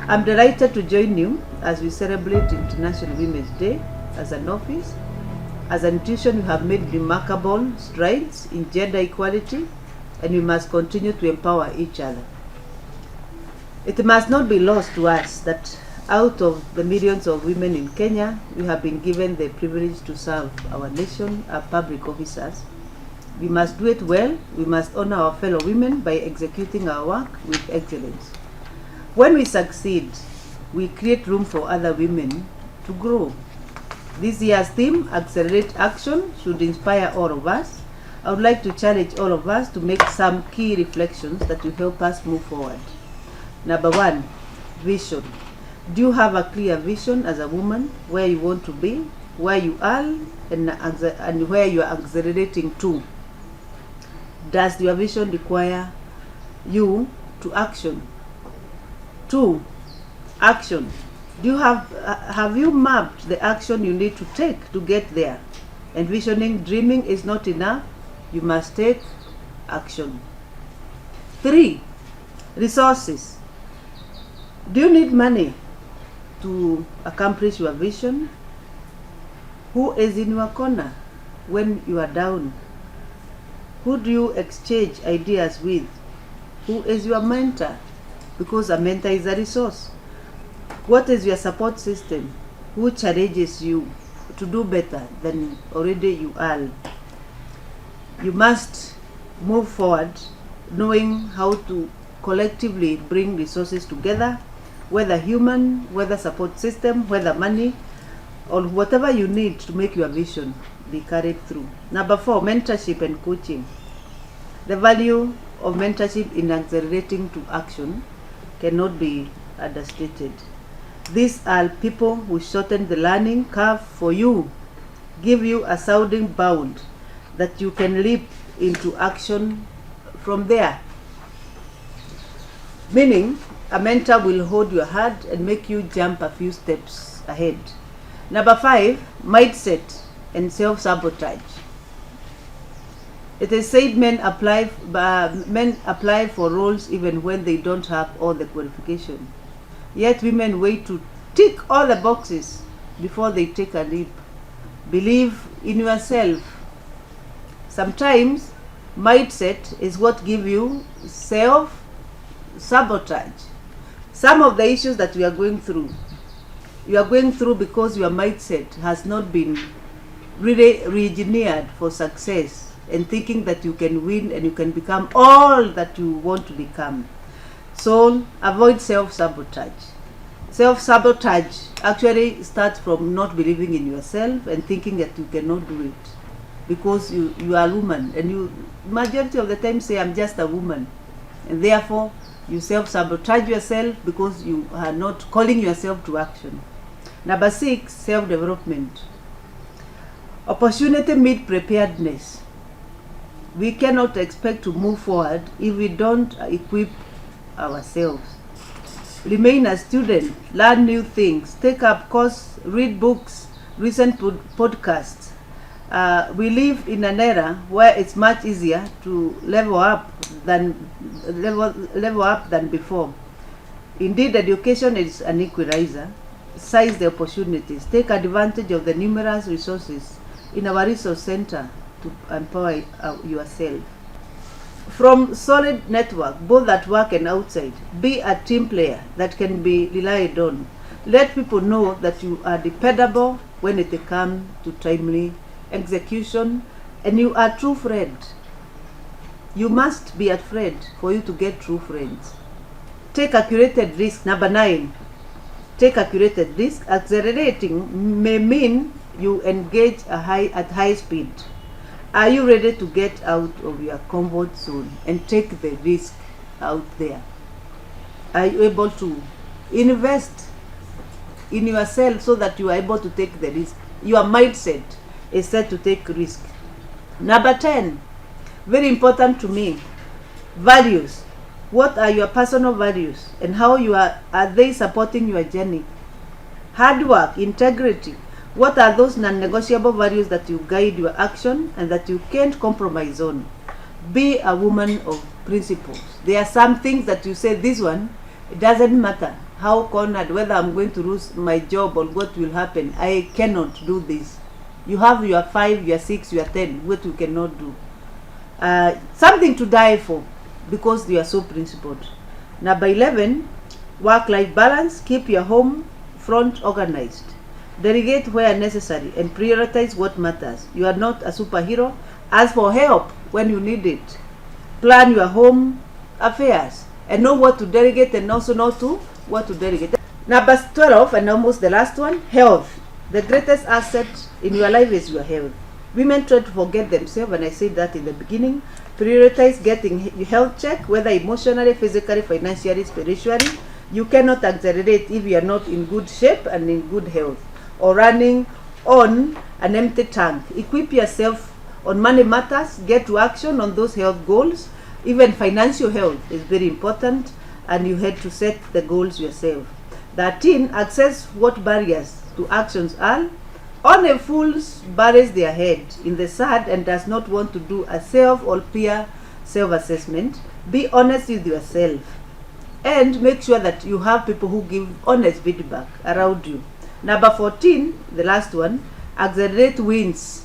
I'm delighted to join you as we celebrate International Women's Day. As an office, as an institution, we have made remarkable strides in gender equality, and we must continue to empower each other. It must not be lost to us that out of the millions of women in Kenya, we have been given the privilege to serve our nation as public officers. We must do it well. We must honor our fellow women by executing our work with excellence. When we succeed, we create room for other women to grow. This year's theme, Accelerate Action, should inspire all of us. I would like to challenge all of us to make some key reflections that will help us move forward. Number one, vision. Do you have a clear vision as a woman, where you want to be, where you are, and where you are accelerating to? Does your vision require you to action? 2, action. Do you have you mapped the action you need to take to get there? Envisioning, dreaming is not enough. You must take action. 3, resources. Do you need money to accomplish your vision? Who is in your corner when you are down? Who do you exchange ideas with? Who is your mentor? Because a mentor is a resource. What is your support system? Who challenges you to do better than already you are? You must move forward knowing how to collectively bring resources together, whether human, whether support system, whether money, or whatever you need to make your vision be carried through. Number 4, mentorship and coaching. The value of mentorship in accelerating to action cannot be understated. These are people who shorten the learning curve for you, give you a sounding bound that you can leap into action from there. Meaning, a mentor will hold your hand and make you jump a few steps ahead. Number 5, mindset and self-sabotage. It is said men apply for roles even when they don't have all the qualifications. Yet women wait to tick all the boxes before they take a leap. Believe in yourself. Sometimes mindset is what gives you self-sabotage. Some of the issues that we are going through, you are going through because your mindset has not been really re-engineered for success and thinking that you can win and you can become all that you want to become. So avoid self-sabotage. Self-sabotage actually starts from not believing in yourself and thinking that you cannot do it because you are a woman, and you majority of the time say, I'm just a woman, and therefore you self-sabotage yourself because you are not calling yourself to action. Number 6, self-development. Opportunity meets preparedness. We cannot expect to move forward if we don't equip ourselves. Remain a student, learn new things, take up courses, read books, listen to podcasts. We live in an era where it's much easier to level up than before. Indeed, education is an equalizer. Seize the opportunities. Take advantage of the numerous resources in our resource center to empower yourself. From solid network, both at work and outside, be a team player that can be relied on. Let people know that you are dependable when it comes to timely execution, and you are a true friend. You must be a friend for you to get true friends. Take a curated risk. Number 9, take a curated risk. Accelerating may mean you engage at high speed. Are you ready to get out of your comfort zone and take the risk out there? Are you able to invest in yourself so that you are able to take the risk? Your mindset is set to take risk. Number 10, very important to me, values. What are your personal values and how are they supporting your journey? Hard work, integrity. What are those non-negotiable values that you guide your action and that you can't compromise on? Be a woman of principles. There are some things that you say, this one, it doesn't matter. how cornered, whether I'm going to lose my job or what will happen. I cannot do this. You have your 5, your 6, your 10, what you cannot do. Something to die for, because you are so principled. Number 11, work-life balance. Keep your home front organized. Delegate where necessary and prioritize what matters. You are not a superhero. Ask for help when you need it. Plan your home affairs and know what to delegate and also know what to delegate. Number 12, and almost the last one, health. The greatest asset in your life is your health. Women try to forget themselves, and I said that in the beginning. Prioritize getting your health check, whether emotionally, physically, financially, spiritually. You cannot accelerate if you are not in good shape and in good health, or running on an empty tank. Equip yourself on money matters. Get to action on those health goals. Even financial health is very important, and you had to set the goals yourself. 13, access what barriers to actions are. Only fools buries their head in the sand and does not want to do a self or peer self-assessment. Be honest with yourself and make sure that you have people who give honest feedback around you. Number 14, the last one, accelerate wins.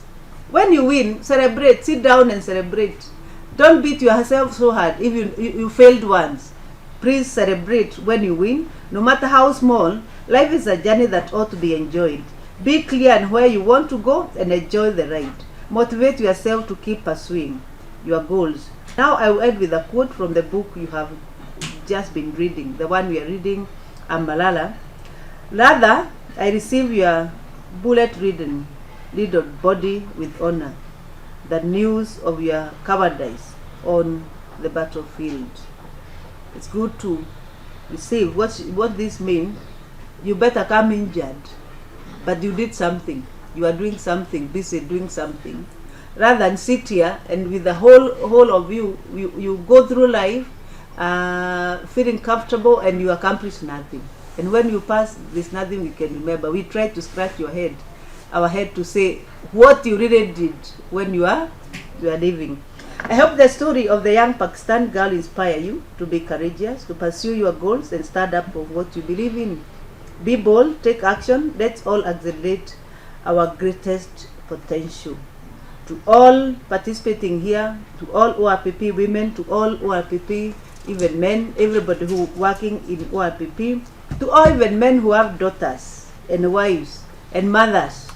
When you win, celebrate. Sit down and celebrate. Don't beat yourself so hard if you failed once. Please celebrate when you win. No matter how small, life is a journey that ought to be enjoyed. Be clear on where you want to go and enjoy the ride. Motivate yourself to keep pursuing your goals. Now I will end with a quote from the book you have just been reading, the one we are reading, Malala. Rather, I receive your bullet-ridden body with honor, the news of your cowardice on the battlefield. It's good to receive. What this means, you better come injured, but you did something. You are doing something, busy doing something. Rather than sit here and with the whole of you go through life feeling comfortable and you accomplish nothing. And when you pass, there's nothing we can remember. We try to scratch our head to say what you really did when you are living. I hope the story of the young Pakistan girl inspire you to be courageous, to pursue your goals and stand up for what you believe in. Be bold, take action. Let's all accelerate our greatest potential. To all participating here, to all ORPP women, to all ORPP, even men, everybody who working in ORPP, to all even men who have daughters and wives and mothers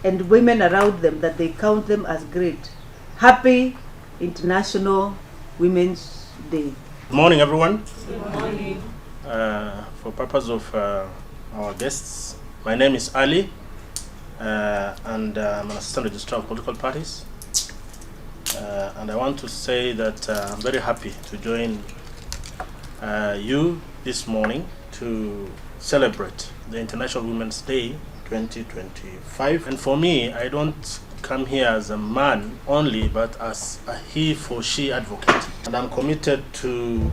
and women around them that they count them as great. Happy International Women's Day. Good morning, everyone. Good morning. For purpose of our guests, my name is Ali, and I'm an assistant registrar of political parties. And I want to say that I'm very happy to join you this morning to celebrate the International Women's Day 2025. And for me, I don't come here as a man only, but as a he for she advocate. And I'm committed to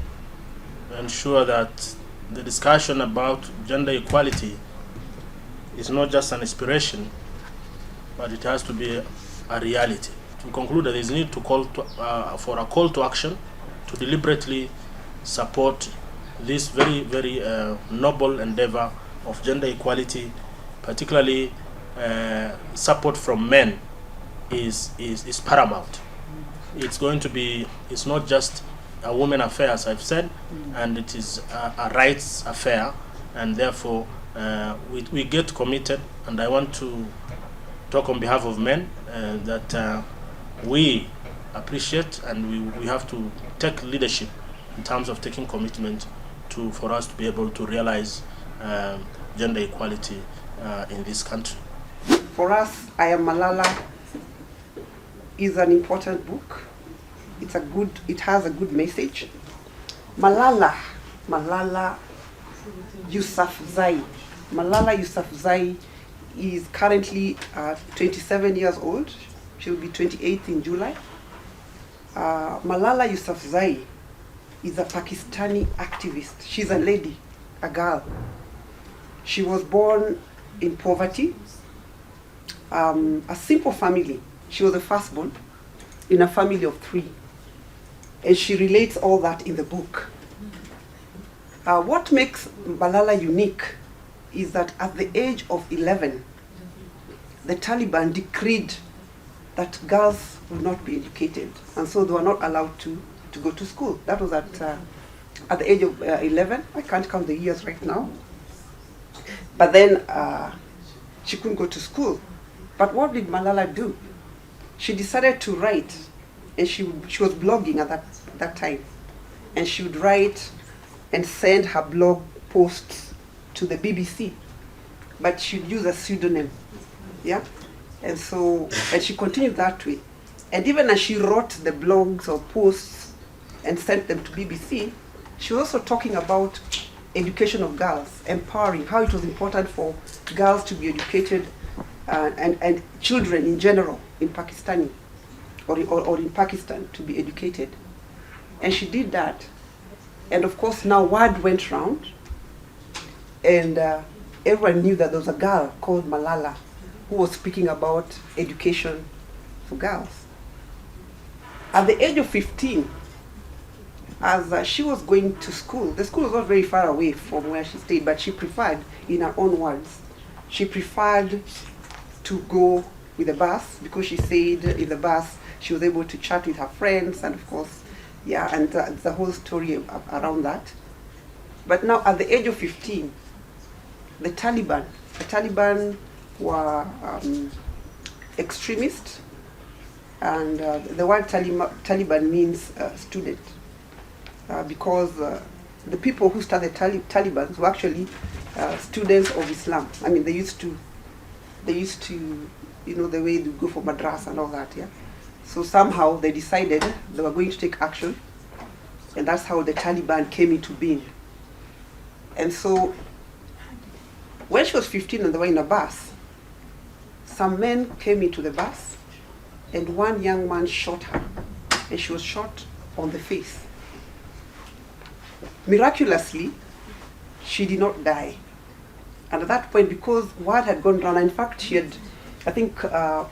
ensure that the discussion about gender equality is not just an aspiration, but it has to be a reality. To conclude, there is need to call for a call to action to deliberately support this very, very noble endeavor of gender equality, particularly support from men is paramount. It's going to be, it's not just a women affair, as I've said, and it is a rights affair, and therefore we get committed. And I want to talk on behalf of men that we appreciate, and we have to take leadership in terms of taking commitment for us to be able to realize gender equality in this country. For us, I Am Malala is an important book. It has a good message. Malala Yousafzai. Malala Yousafzai is currently 27 years old. She'll be 28 in July. Malala Yousafzai is a Pakistani activist. She's a lady, a girl. She was born in poverty, a simple family. She was the firstborn in a family of 3. And she relates all that in the book. What makes Malala unique is that at the age of 11, the Taliban decreed that girls will not be educated, and so they were not allowed to go to school. That was at the age of 11. I can't count the years right now. But then she couldn't go to school. But what did Malala do? She decided to write, and she was blogging at that time, and she would write and send her blog posts to the BBC, but she'd use a pseudonym, yeah? And she continued that way. And even as she wrote the blogs or posts and sent them to BBC, she was also talking about education of girls, empowering, how it was important for girls to be educated, and children in general in Pakistani, or in Pakistan to be educated. And she did that. And of course now word went round, and everyone knew that there was a girl called Malala who was speaking about education for girls. At the age of 15, as she was going to school, the school was not very far away from where she stayed, but she preferred, in her own words, she preferred to go with the bus, because she said in the bus she was able to chat with her friends, and of course, yeah, and the whole story around that. But now at the age of 15, the Taliban were extremist, and the word Taliban means student, because the people who started Taliban were actually students of Islam. I mean, they used to, you know, the way they go for madrasa and all that, yeah. So somehow they decided they were going to take action, and that's how the Taliban came into being. And so when she was 15 and they were in a bus, some men came into the bus, and one young man shot her, and she was shot on the face. Miraculously, she did not die. And at that point, because word had gone round, in fact, she had, I think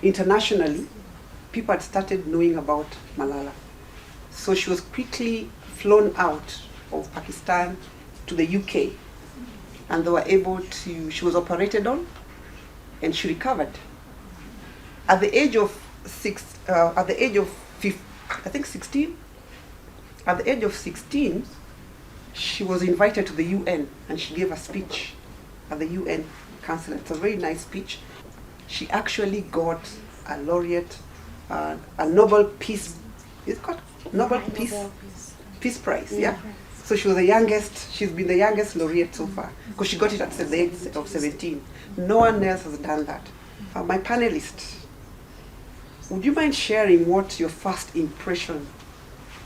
internationally, people had started knowing about Malala. So she was quickly flown out of Pakistan to the UK, and they were able to, she was operated on, and she recovered. At the age of 16, at the age of 16, she was invited to the UN, and she gave a speech at the UN Council. It's a very nice speech. She actually got a laureate, a Nobel Peace, is it called Nobel Peace Prize, yeah? So she was the youngest, she's been the youngest laureate so far, because she got it at the age of 17. No one else has done that. My panelists, would you mind sharing what your first impression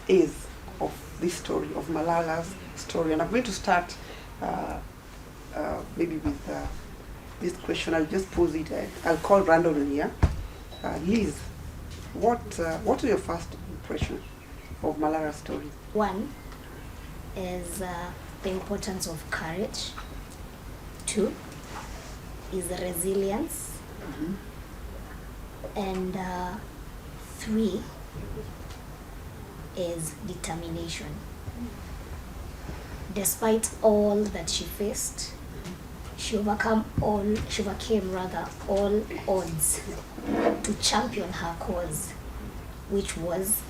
is of this story, of Malala's story? And I'm going to start maybe with this question. I'll just pose it, I'll call randomly here. Liz, what is your first impression of Malala's story? One is the importance of courage. Two is resilience. Mm-hmm. And three is determination. Despite all that she faced, she overcame all odds to champion her cause, which was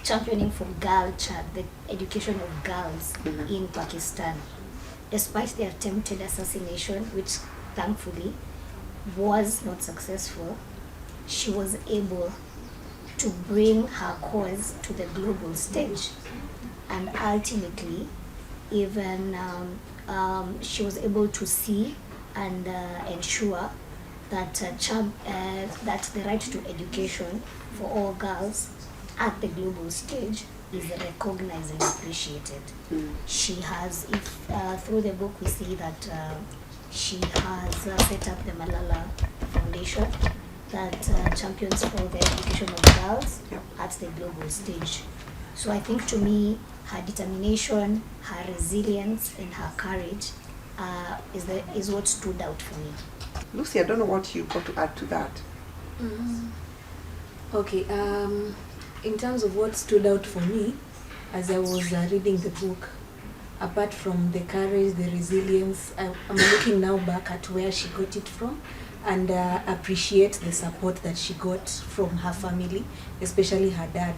championing for girl child, the education of girls in Pakistan. Despite the attempted assassination, which thankfully was not successful, she was able to bring her cause to the global stage, and ultimately even she was able to see and ensure that that the right to education for all girls at the global stage is recognized and appreciated. She has, through the book we see that she has set up the Malala Foundation that champions for the education of girls at the global stage. So I think, to me, her determination, her resilience, and her courage is what stood out for me. Lucy, I don't know what you've got to add to that. Okay, in terms of what stood out for me, as I was reading the book, apart from the courage, the resilience, I'm looking now back at where she got it from, and appreciate the support that she got from her family, especially her dad,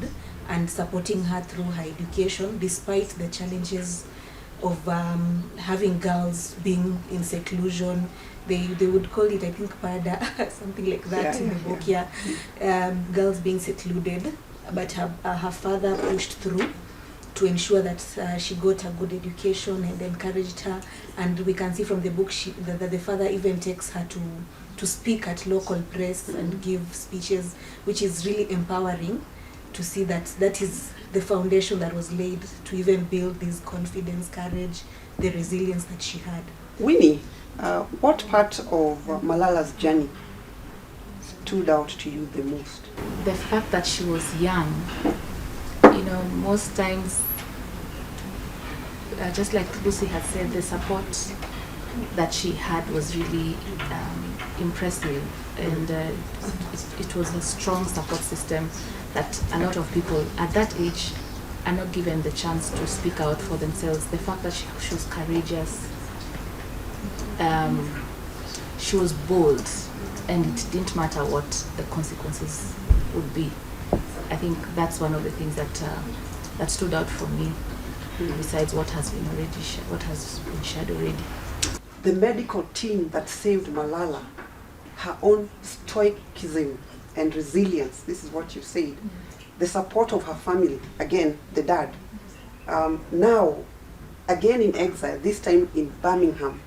and supporting her through her education despite the challenges of having girls being in seclusion. They would call it, I think, pada, something like that in the book. Girls being secluded, but her father pushed through to ensure that she got a good education and encouraged her. And we can see from the book that the father even takes her to speak at local press and give speeches, which is really empowering to see that that is the foundation that was laid to even build this confidence, courage, the resilience that she had. Winnie, what part of Malala's journey stood out to you the most? The fact that she was young. Most times, just like Lucy had said, the support that she had was really impressive, and it was a strong support system that a lot of people at that age are not given the chance to speak out for themselves. The fact that she was courageous, she was bold, and it didn't matter what the consequences would be. I think that's one of the things that stood out for me, besides what has been shared already. The medical team that saved Malala, her own stoicism and resilience, this is what you said, the support of her family, again, the dad, now, again in exile, this time in Birmingham,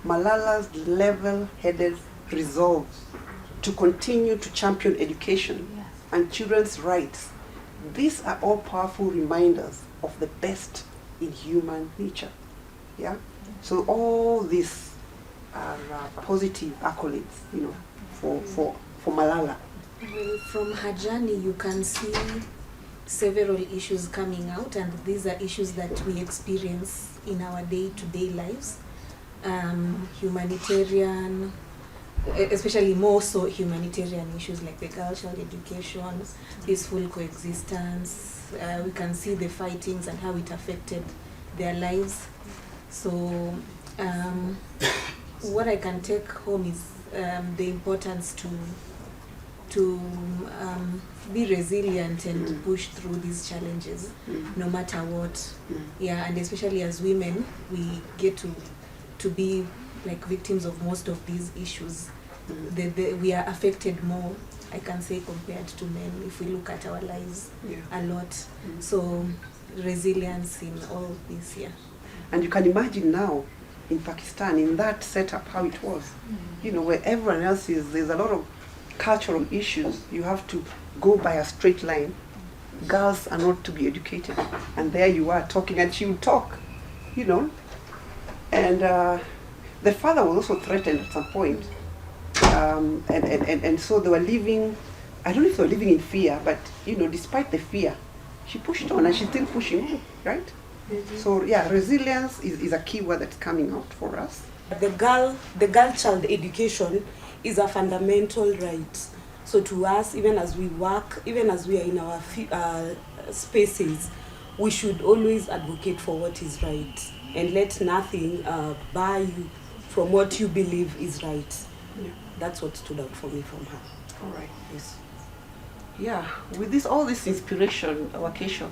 Malala's level-headed resolve to continue to champion education and children's rights. These are all powerful reminders of the best in human nature. Yeah? So all these are positive accolades, for Malala. Well, from her journey, you can see several issues coming out, and these are issues that we experience in our day-to-day lives. Humanitarian, especially more so humanitarian issues like the girl child education, peaceful coexistence. We can see the fightings and how it affected their lives. So what I can take home is the importance to be resilient and push through these challenges, no matter what. Yeah, and especially as women, we get to be like victims of most of these issues. We are affected more, I can say, compared to men if we look at our lives a lot. So resilience in all this, And you can imagine now in Pakistan, in that setup, how it was. Where everyone else is, there's a lot of cultural issues. You have to go by a straight line. Girls are not to be educated. And there you are talking, and she would talk, And the father was also threatened at some point. And so they were living, I don't know if they were living in fear, but, despite the fear, she pushed on, and she's still pushing on, right? So, resilience is a key word that's coming out for us. The girl child education is a fundamental right. So to us, even as we work, even as we are in our spaces, we should always advocate for what is right and let nothing bar you from what you believe is right. That's what stood out for me from her. All right. Yes. Yeah. With all this inspiration, Wakesho,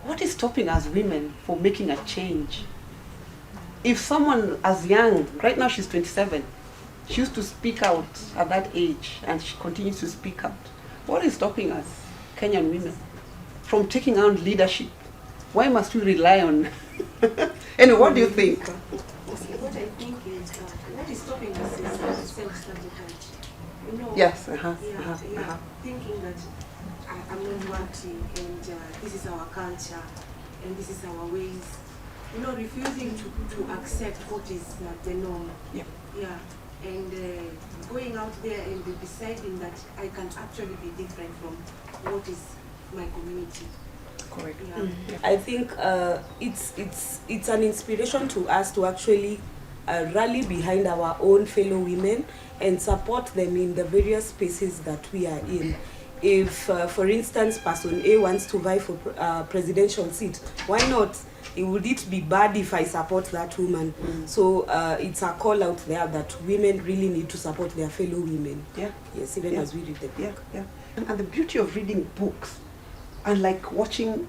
what is stopping us women from making a change? If someone as young, right now she's 27, she used to speak out at that age, and she continues to speak out. What is stopping us, Kenyan women, from taking on leadership? Why must we rely on? Anyway, what do you think? What I think is what is stopping us is self-sabotage. Yes. Thinking that I'm not wanting, and this is our culture, and this is our ways. Refusing to accept what is the norm. Yeah. And going out there and deciding that I can actually be different from what is my community. Correct. I think it's an inspiration to us to actually rally behind our own fellow women and support them in the various spaces that we are in. If, for instance, person A wants to vie for presidential seat, why not would it be bad if I support that woman? So it's a call out there that women really need to support their fellow women. Yeah. Yes, even as we read the book. Yeah, yeah. And the beauty of reading books, unlike watching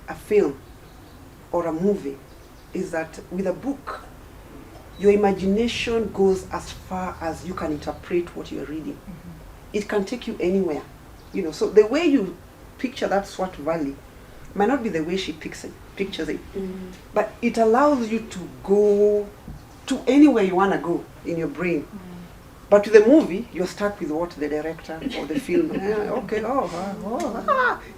a film or a movie, is that with a book, your imagination goes as far as you can interpret what you're reading. It can take you anywhere, you know. So the way you picture that Swat Valley might not be the way she pictures it, but it allows you to go to anywhere you want to go in your brain. But with the movie, you're stuck with what the director or the film.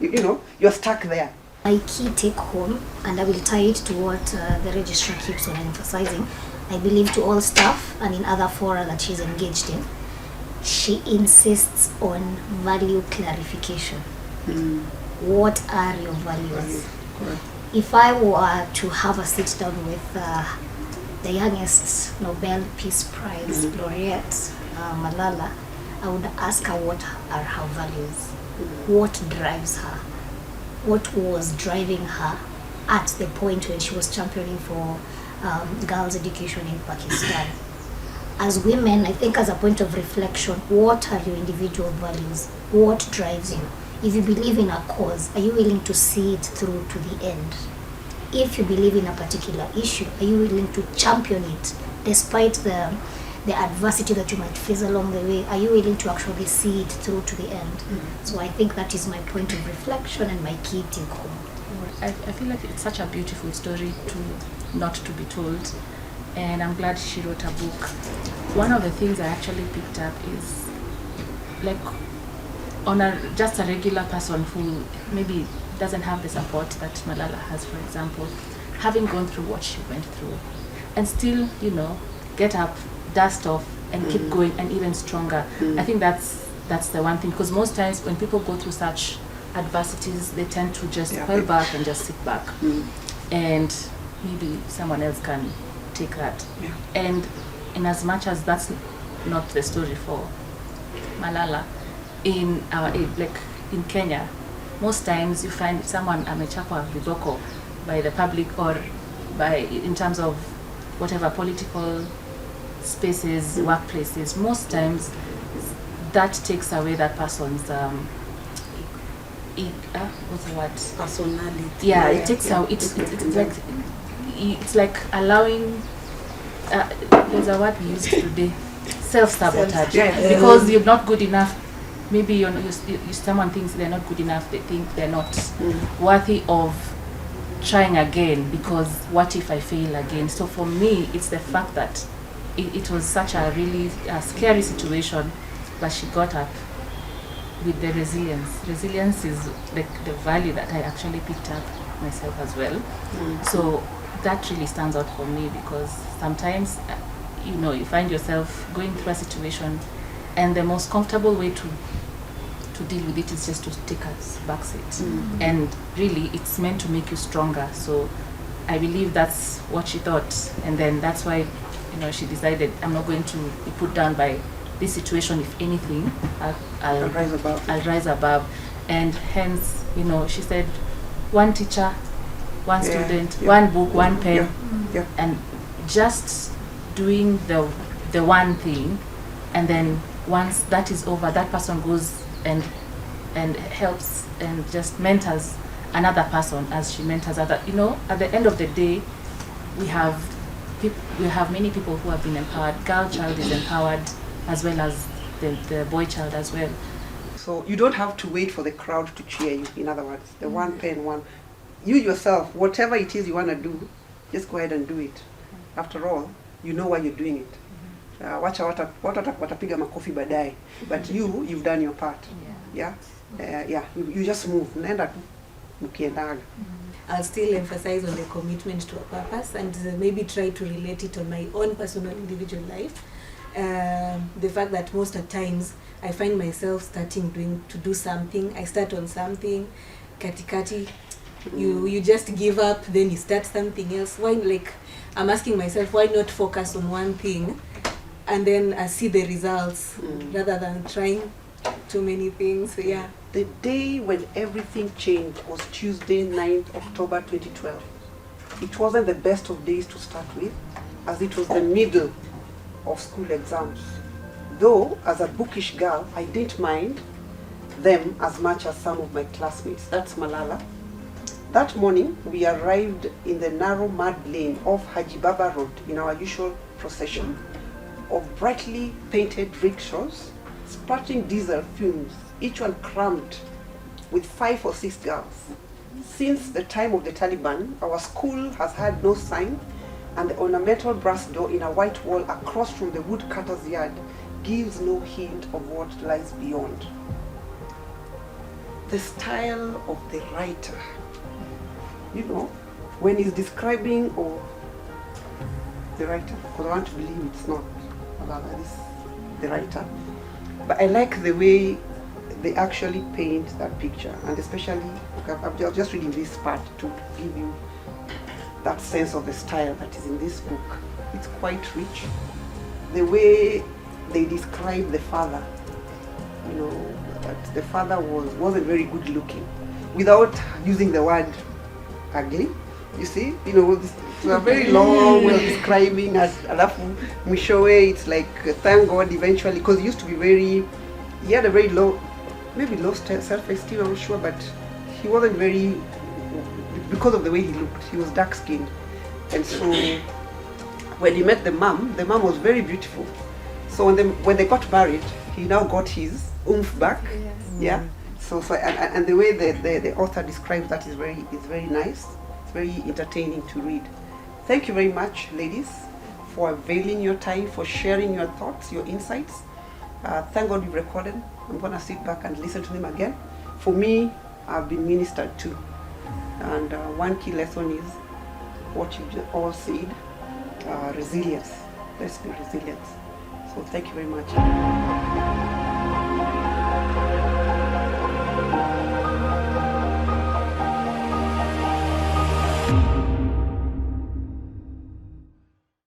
You know, you're stuck there. My key take home, and I will tie it to what the registrar keeps on emphasizing, I believe to all staff and in other fora that she's engaged in, she insists on value clarification. What are your values? If I were to have a sit down with the youngest Nobel Peace Prize laureate, Malala, I would ask her what are her values, what drives her, what was driving her at the point when she was championing for girls' education in Pakistan. As women, I think as a point of reflection, what are your individual values? What drives you? If you believe in a cause, are you willing to see it through to the end? If you believe in a particular issue, are you willing to champion it despite the adversity that you might face along the way? Are you willing to actually see it through to the end? So I think that is my point of reflection and my key take home. I feel like it's such a beautiful story to not to be told, and I'm glad she wrote a book. One of the things I actually picked up is like on just a regular person who maybe doesn't have the support that Malala has, for example, having gone through what she went through and still, you know, get up, dust off and keep going and even stronger. I think that's the one thing, because most times when people go through such adversities, they tend to just pull back and just sit back, and maybe someone else can take that. And in as much as that's not the story for Malala, in our like in Kenya, most times you find someone amechapwa viboko by the public or by in terms of whatever political spaces, workplaces. Most times that takes away that person's what's the word? Personality. Yeah, it takes out. It's like allowing. There's a word we used today. Self-sabotage. Because you're not good enough. Maybe someone thinks they're not good enough. They think they're not worthy of trying again, because what if I fail again? So for me, it's the fact that it was such a really scary situation, but she got up with the resilience. Resilience is like the value that I actually picked up myself as well. So that really stands out for me, because sometimes you find yourself going through a situation and the most comfortable way to deal with it is just to take a back seat. And really it's meant to make you stronger. So I believe that's what she thought, and then that's why she decided, I'm not going to be put down by this situation. If anything, I'll rise above. And hence, she said, one teacher, one student, one book, one pen, and just doing the one thing, and then once that is over, that person goes and helps and just mentors another person as she mentors other. At the end of the day, we have many people who have been empowered. Girl child is empowered, as well as the boy child as well. So you don't have to wait for the crowd to cheer you. In other words, the one pen, one. You yourself, whatever it is you want to do, just go ahead and do it. After all, you know why you're doing it. Wacha watapiga makofi baadaye, but you've done your part. You just move. Naenda tu mkiendaga. I'll still emphasize on the commitment to a purpose, and maybe try to relate it on my own personal individual life. The fact that most of the times I find myself starting to do something. I start on something, katikati, you just give up, then you start something else. Why, I'm asking myself, why not focus on one thing and then I see the results rather than trying too many things. So, yeah. The day when everything changed was Tuesday, 9th October 2012. it wasn't the best of days to start with, as it was the middle of school exams. Though, as a bookish girl, I didn't mind them as much as some of my classmates. That's Malala. That morning, we arrived in the narrow mud lane off Haji Baba Road in our usual procession of brightly painted rickshaws, splashing diesel fumes, each one crammed with 5 or 6 girls. Since the time of the Taliban, our school has had no sign, and the ornamental brass door in a white wall across from the woodcutter's yard gives no hint of what lies beyond. The style of the writer, you know, when he's describing, or the writer, because I want to believe it's not Malala, it's the writer, but I like the way they actually paint that picture, and especially, I'm just reading this part to give you that sense of the style that is in this book. It's quite rich. The way they describe the father, you know, that the father wasn't very good looking, without using the word ugly. You see, you know, it's a very long way of describing, alafu mwishowe it's like, thank God eventually, because he used to be he had a very low, maybe low self-esteem, I'm not sure, but he wasn't very, because of the way he looked, he was dark-skinned. And so when he met the mom was very beautiful. So when they got married, he now got his oomph back. Yes. Yeah. So and the way the author describes that is very nice. It's very entertaining to read. Thank you very much, ladies, for availing your time, for sharing your thoughts, your insights. Thank God you've recorded. I'm gonna sit back and listen to them again. For me, I've been ministered to. And one key lesson is what you all said, resilience. Let's be resilient. So thank you very much.